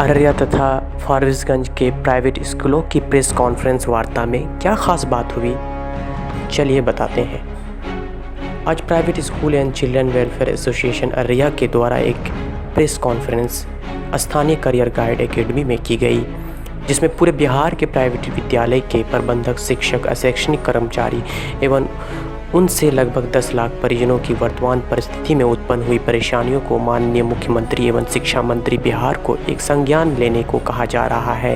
अररिया तथा फारबिसगंज के प्राइवेट स्कूलों की प्रेस कॉन्फ्रेंस वार्ता में क्या खास बात हुई, चलिए बताते हैं। आज private school and children welfare association Araria के द्वारा एक प्रेस कॉन्फ्रेंस स्थानीय करियर गाइड एकेडमी में की गई, जिसमें पूरे बिहार के प्राइवेट विद्यालय के प्रबंधक, शिक्षक, शैक्षणिक कर्मचारी एवं उनसे लगभग 10 लाख परिजनों की वर्तमान परिस्थिति में उत्पन्न हुई परेशानियों को माननीय मुख्यमंत्री एवं शिक्षा मंत्री बिहार को एक संज्ञान लेने को कहा जा रहा है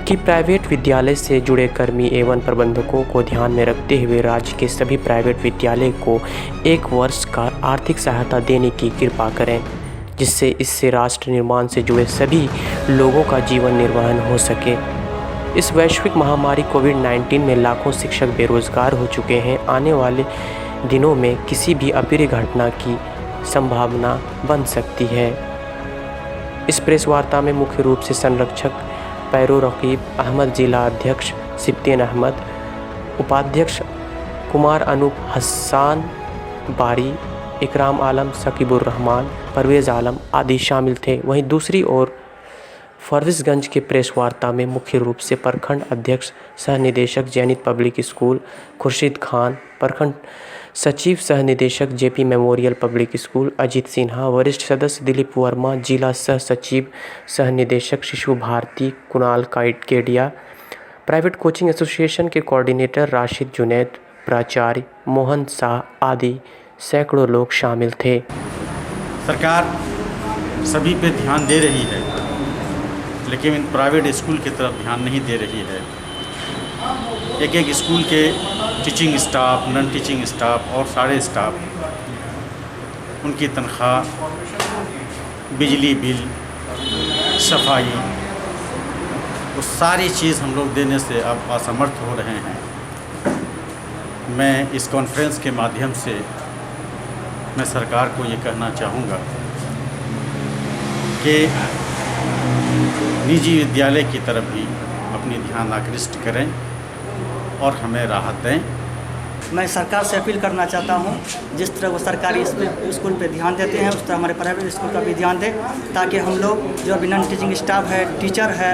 कि प्राइवेट विद्यालय से जुड़े कर्मी एवं प्रबंधकों को ध्यान में रखते हुए राज्य के सभी प्राइवेट विद्यालय को 1 वर्ष का आर्थिक सहायता देने की कृपा करें, जिससे इससे राष्ट्र निर्माण से जुड़े सभी लोगों का जीवन निर्वहन हो सके। इस वैश्विक महामारी कोविड-19 में लाखों शिक्षक बेरोजगार हो चुके हैं। आने वाले दिनों में किसी भी अप्रिय घटना की संभावना बन सकती है। इस प्रेस वार्ता में मुख्य रूप से संरक्षक पैरो रकीब अहमद, जिला अध्यक्ष सिप्तेन अहमद, उपाध्यक्ष कुमार अनूप, हसन बारी, इकराम आलम, शकीबुर रहमान, परवेज़ आलम आदि शामिल थे। वहीं दूसरी ओर फारबिसगंज के प्रेस वार्ता में मुख्य रूप से प्रखंड अध्यक्ष सह निदेशक जैनित पब्लिक स्कूल खुर्शीद खान, प्रखंड सचिव सह निदेशक JP memorial public school Ajit Sinha, वरिष्ठ सदस्य दिलीप वर्मा, जिला सह सचिव सह निदेशक Shishu Bharati Kunal Kedia, private coaching association के कोऑर्डिनेटर राशिद जुनैद, प्राचार्य मोहन शाह आदि सैकड़ों लोग शामिल थे। सरकार सभी पे ध्यान दे रही है, लेकिन इन प्राइवेट स्कूल की तरफ ध्यान नहीं दे रही है। एक स्कूल के teaching staff, non teaching staff और सारे स्टाफ, उनकी तनख्वाह, बिजली बिल, सफाई, वो सारी चीज़ हम लोग देने से अब असमर्थ हो रहे हैं। मैं इस कॉन्फ्रेंस के माध्यम से मैं सरकार को ये कहना चाहूँगा कि निजी विद्यालय की तरफ भी अपनी ध्यान आकृष्ट करें और हमें राहत दें। मैं सरकार से अपील करना चाहता हूं, जिस तरह वो सरकारी स्कूल पे ध्यान देते हैं, उस तरह हमारे प्राइवेट स्कूल का भी ध्यान दें, ताकि हम लोग जो अभी नॉन टीचिंग स्टाफ है, टीचर है,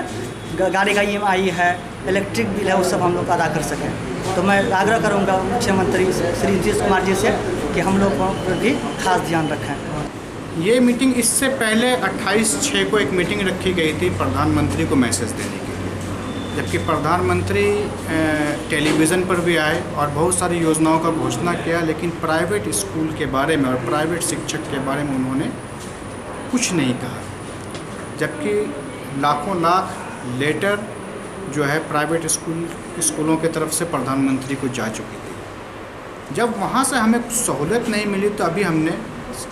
गाड़ी का EMI है, इलेक्ट्रिक बिल है, वो सब हम लोग अदा कर सकें। तो मैं आग्रह करूँगा मुख्यमंत्री श्री नीतीश कुमार जी से कि हम लोग पर भी खास ध्यान रखें। ये मीटिंग इससे पहले 28/6 को एक मीटिंग रखी गई थी प्रधानमंत्री को मैसेज देने के लिए, जबकि प्रधानमंत्री टेलीविज़न पर भी आए और बहुत सारी योजनाओं का घोषणा किया, लेकिन प्राइवेट स्कूल के बारे में और प्राइवेट शिक्षक के बारे में उन्होंने कुछ नहीं कहा। जबकि लाखों लाख लेटर जो है प्राइवेट स्कूलों की तरफ से प्रधानमंत्री को जा चुकी थी। जब वहाँ से हमें कुछ सहूलियत नहीं मिली तो अभी हमने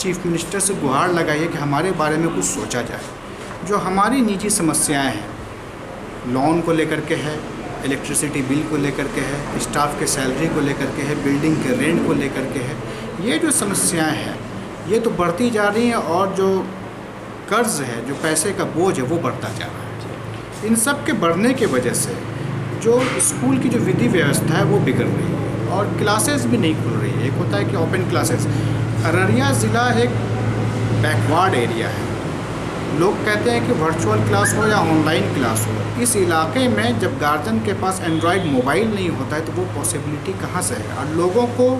चीफ मिनिस्टर से गुहार लगाई है कि हमारे बारे में कुछ सोचा जाए। जो हमारी निजी समस्याएं हैं, लोन को लेकर के है, इलेक्ट्रिसिटी बिल को लेकर के है, स्टाफ के सैलरी को लेकर के है, बिल्डिंग के रेंट को लेकर के है, ये जो समस्याएं हैं ये तो बढ़ती जा रही हैं और जो कर्ज है, जो पैसे का बोझ है, वो बढ़ता जा रहा है। इन सब के बढ़ने की वजह से जो स्कूल की जो विधि व्यवस्था है वो बिगड़ रही है और क्लासेस भी नहीं खुल रही है। एक होता है कि ओपन क्लासेस। अररिया ज़िला एक बैकवर्ड एरिया है। लोग कहते हैं कि वर्चुअल क्लास हो या ऑनलाइन क्लास हो, इस इलाके में जब गार्जियन के पास एंड्रॉयड मोबाइल नहीं होता है तो वो पॉसिबिलिटी कहाँ से है। और लोगों को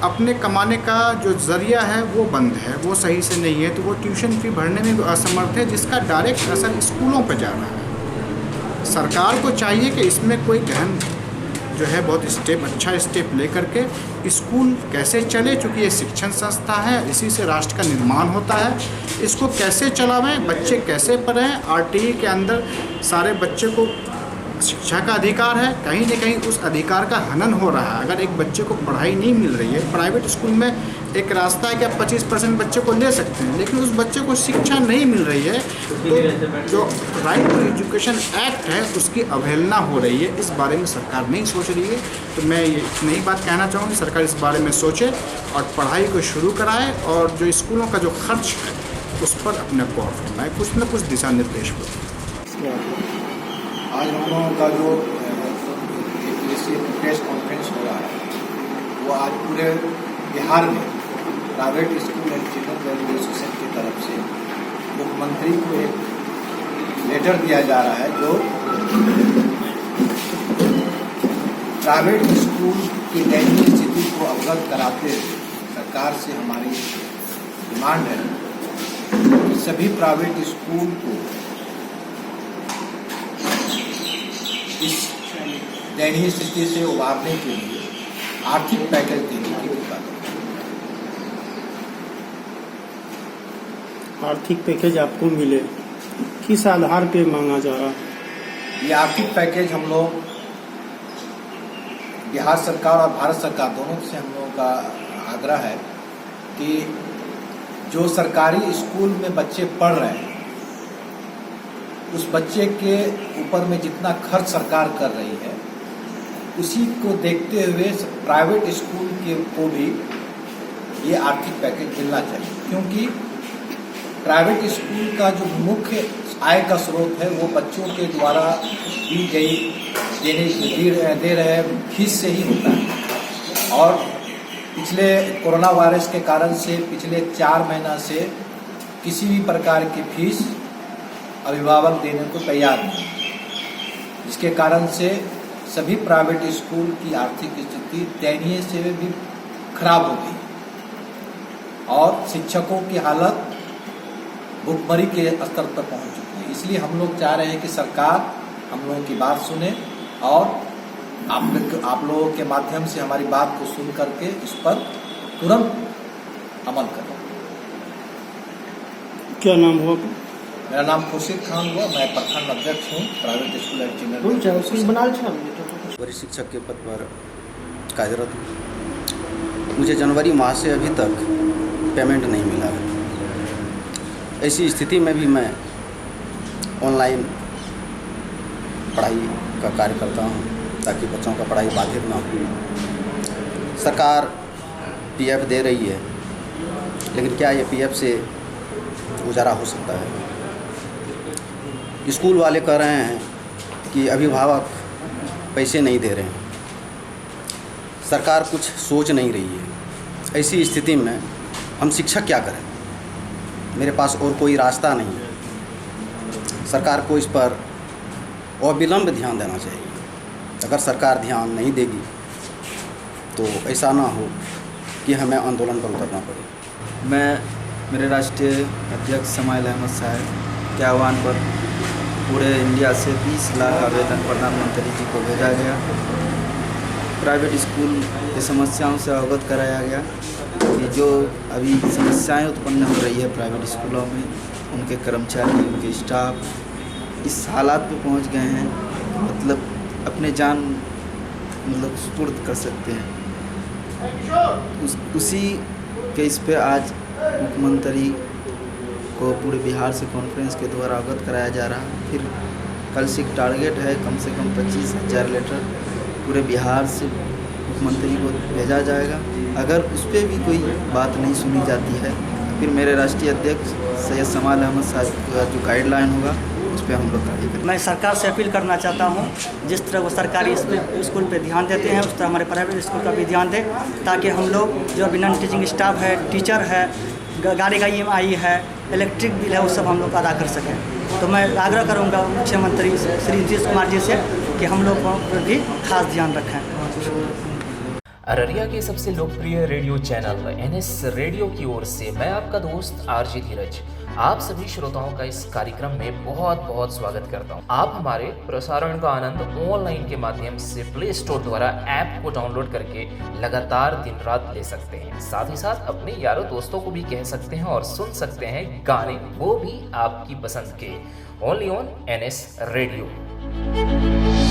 अपने कमाने का जो ज़रिया है वो बंद है, वो सही से नहीं है, तो वो ट्यूशन फी भरने में भी असमर्थ है, जिसका डायरेक्ट असर स्कूलों पर जा रहा है। सरकार को चाहिए कि इसमें कोई गहन जो है बहुत अच्छा स्टेप लेकर के स्कूल कैसे चले, चूँकि ये शिक्षण संस्था है, इसी से राष्ट्र का निर्माण होता है, इसको कैसे चलावें, बच्चे कैसे पढ़ें। RTE के अंदर सारे बच्चे को शिक्षा का अधिकार है, कहीं न कहीं उस अधिकार का हनन हो रहा है। अगर एक बच्चे को पढ़ाई नहीं मिल रही है, प्राइवेट स्कूल में एक रास्ता है कि आप 25% बच्चे को ले सकते हैं, लेकिन उस बच्चे को शिक्षा नहीं मिल रही है तो जो राइट टू एजुकेशन एक्ट है उसकी अवहेलना हो रही है। इस बारे में सरकार नहीं सोच रही है। तो मैं ये नई बात कहना चाहूँगी, सरकार इस बारे में सोचे और पढ़ाई को शुरू कराए और जो स्कूलों का जो खर्च है उस पर अपने गौर फरमाए, कुछ न कुछ दिशा निर्देश हो। आज हम लोगों का जो प्रेस कॉन्फ्रेंस हो रहा है वो आज पूरे बिहार में private school and children welfare association की तरफ से मुख्यमंत्री को एक लेटर दिया जा रहा है जो प्राइवेट स्कूल की दयनीय स्थिति को अवगत कराते हुए सरकार से हमारी डिमांड है कि सभी प्राइवेट स्कूल को इस दयनीय स्थिति से उबारने के लिए आर्थिक पैकेज देने की कृपा करें। आर्थिक पैकेज आपको मिले, किस आधार पे मांगा जा रहा है? ये आर्थिक पैकेज हम लोग बिहार सरकार और भारत सरकार दोनों से हम लोगों का आग्रह है कि जो सरकारी स्कूल में बच्चे पढ़ रहे हैं उस बच्चे के ऊपर में जितना खर्च सरकार कर रही है उसी को देखते हुए प्राइवेट स्कूल को भी ये आर्थिक पैकेज मिलना चाहिए, क्योंकि प्राइवेट स्कूल का जो मुख्य आय का स्रोत है वो बच्चों के द्वारा दी गई दे रहे फीस से ही होता है। और पिछले कोरोना वायरस के कारण से पिछले 4 महीना से किसी भी प्रकार की फीस अभिभावक देने को तैयार नहीं, जिसके कारण से सभी प्राइवेट स्कूल की आर्थिक स्थिति दयनीय से भी खराब हो गई और शिक्षकों की हालत भुखमरी के स्तर पर पहुंच चुकी है। इसलिए हम लोग चाह रहे हैं कि सरकार हम लोगों की बात सुने और आप लोगों के माध्यम से हमारी बात को सुन करके इस पर तुरंत अमल करें। क्या नाम हुआ? मेरा नाम खुर्शीद खान हुआ, मैं प्रखंड अध्यक्ष हूँ प्राइवेट स्कूल एंड चिल्ड्रन। वरिष्ठ शिक्षक के पद पर कार्यरत हूँ। मुझे जनवरी माह से अभी तक पेमेंट नहीं मिला है। ऐसी स्थिति में भी मैं ऑनलाइन पढ़ाई का कार्य करता हूँ ताकि बच्चों का पढ़ाई बाधित ना हो। सरकार पीएफ दे रही है, लेकिन क्या ये पीएफ से गुजारा हो सकता है? स्कूल वाले कह रहे हैं कि अभिभावक पैसे नहीं दे रहे हैं, सरकार कुछ सोच नहीं रही है। ऐसी स्थिति में हम शिक्षक क्या करें? मेरे पास और कोई रास्ता नहीं है। सरकार को इस पर अविलंब ध्यान देना चाहिए। अगर सरकार ध्यान नहीं देगी तो ऐसा ना हो कि हमें आंदोलन पर उतरना पड़े। मैं मेरे राष्ट्रीय अध्यक्ष समाइल अहमद साहब के आह्वान पर पूरे इंडिया से 20 लाख आवेदन प्रधानमंत्री जी को भेजा गया। प्राइवेट स्कूल की समस्याओं से अवगत कराया गया कि जो अभी समस्याएं उत्पन्न हो रही है प्राइवेट स्कूलों में, उनके कर्मचारी, उनके स्टाफ इस हालात पे पहुंच गए हैं, मतलब अपने जान सुपुर्द कर सकते हैं। उसी केस पे आज मुख्यमंत्री को पूरे बिहार से कॉन्फ्रेंस के द्वारा अवगत कराया जा रहा है। फिर कल से एक टारगेट है, कम से कम 25,000 लेटर पूरे बिहार से मुख्यमंत्री को भेजा जाएगा। अगर उस पर भी कोई बात नहीं सुनी जाती है फिर मेरे राष्ट्रीय अध्यक्ष सैयद समाइल अहमद साहब का जो गाइडलाइन होगा उस पर हम लोग कार्य करेंगे। मैं सरकार से अपील करना चाहता हूँ, जिस तरह वो सरकारी स्कूल पे ध्यान देते हैं उस तरह हमारे प्राइवेट स्कूल का भी ध्यान दें, ताकि हम लोग जो अभी नॉन टीचिंग स्टाफ है, टीचर है, गाड़ी का EMI है, इलेक्ट्रिक बिल है, वो सब हम लोग अदा कर सकें। तो मैं आग्रह करूँगा मुख्यमंत्री श्री नीतीश कुमार जी से कि हम लोग पर भी खास ध्यान रखें। अररिया के सबसे लोकप्रिय रेडियो चैनल NS रेडियो की ओर से मैं आपका दोस्त RJ धीरज आप सभी श्रोताओं का इस कार्यक्रम में बहुत बहुत स्वागत करता हूं। आप हमारे प्रसारण का आनंद ऑनलाइन के माध्यम से प्ले स्टोर द्वारा ऐप को डाउनलोड करके लगातार दिन रात ले सकते हैं। साथ ही साथ अपने यारों दोस्तों को भी कह सकते हैं और सुन सकते हैं गाने, वो भी आपकी पसंद के, ओनली ऑन NS रेडियो।